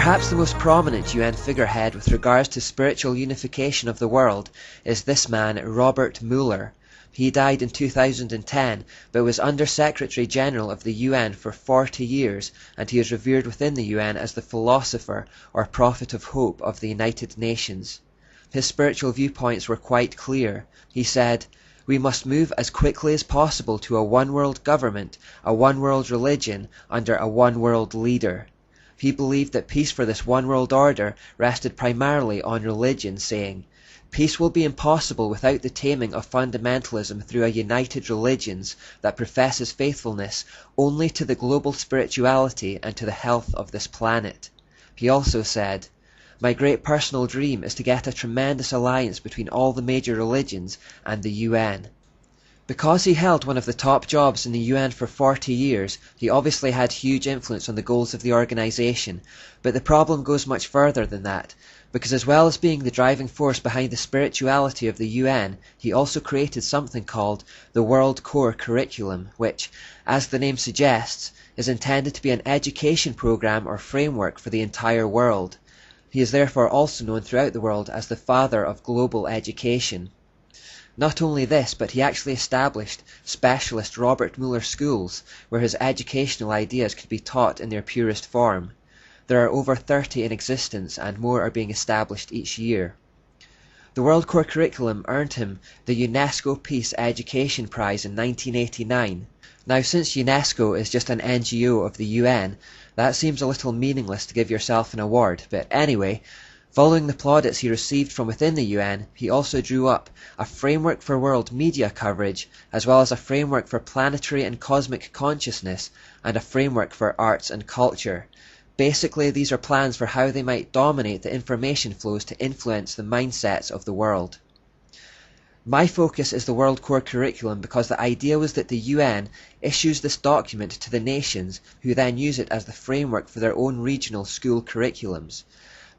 Perhaps the most prominent UN figurehead with regards to spiritual unification of the world is this man, Robert Mueller. He died in 2010, but was Under-Secretary General of the UN for 40 years, and he is revered within the UN as the philosopher or prophet of hope of the United Nations. His spiritual viewpoints were quite clear. He said, "We must move as quickly as possible to a one-world government, a one-world religion, under a one-world leader." He believed that peace for this one-world order rested primarily on religion, saying, "Peace will be impossible without the taming of fundamentalism through a united religions that professes faithfulness only to the global spirituality and to the health of this planet." He also said, "My great personal dream is to get a tremendous alliance between all the major religions and the UN." Because he held one of the top jobs in the UN for 40 years, he obviously had huge influence on the goals of the organization, but the problem goes much further than that, because as well as being the driving force behind the spirituality of the UN, he also created something called the World Core Curriculum, which, as the name suggests, is intended to be an education program or framework for the entire world. He is therefore also known throughout the world as the father of global education. Not only this, but he actually established specialist Robert Mueller schools where his educational ideas could be taught in their purest form. There are over 30 in existence and more are being established each year. The World Core Curriculum earned him the UNESCO Peace Education Prize in 1989. Now, since UNESCO is just an NGO of the UN, that seems a little meaningless to give yourself an award, but anyway, following the plaudits he received from within the UN, he also drew up a framework for world media coverage, as well as a framework for planetary and cosmic consciousness, and a framework for arts and culture. Basically, these are plans for how they might dominate the information flows to influence the mindsets of the world. My focus is the World Core Curriculum because the idea was that the UN issues this document to the nations, who then use it as the framework for their own regional school curriculums.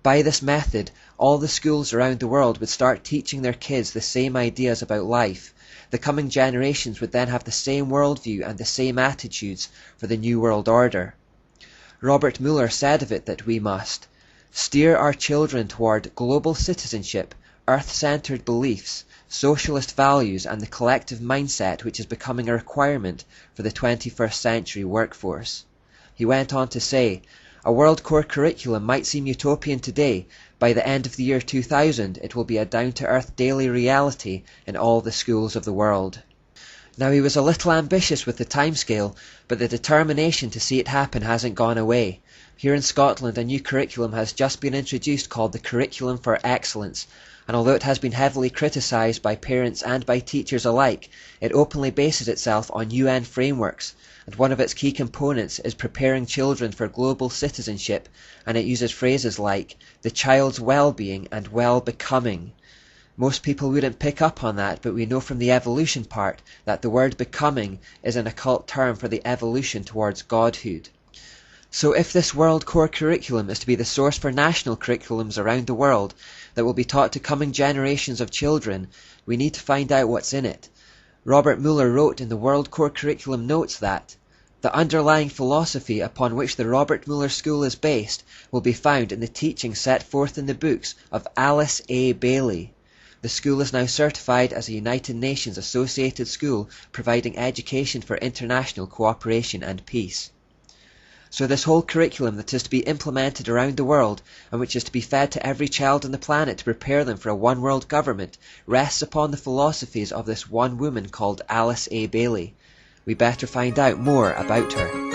By this method, all the schools around the world would start teaching their kids the same ideas about life. The coming generations would then have the same worldview and the same attitudes for the New World Order. Robert Mueller said of it that we must steer our children toward global citizenship, earth-centered beliefs, socialist values, and the collective mindset which is becoming a requirement for the 21st century workforce. He went on to say, "A World Core Curriculum might seem utopian today. By the end of the year 2000, it will be a down-to-earth daily reality in all the schools of the world." Now, he was a little ambitious with the timescale, but the determination to see it happen hasn't gone away. Here in Scotland, a new curriculum has just been introduced called the Curriculum for Excellence, and although it has been heavily criticised by parents and by teachers alike, it openly bases itself on UN frameworks, and one of its key components is preparing children for global citizenship, and it uses phrases like the child's well-being and well-becoming. Most people wouldn't pick up on that, but we know from the evolution part that the word becoming is an occult term for the evolution towards godhood. So if this World Core Curriculum is to be the source for national curriculums around the world that will be taught to coming generations of children, we need to find out what's in it. Robert Mueller wrote in the World Core Curriculum notes that the underlying philosophy upon which the Robert Mueller School is based will be found in the teaching set forth in the books of Alice A. Bailey. The school is now certified as a United Nations associated school providing education for international cooperation and peace. So this whole curriculum that is to be implemented around the world and which is to be fed to every child on the planet to prepare them for a one-world government rests upon the philosophies of this one woman called Alice A. Bailey. We better find out more about her.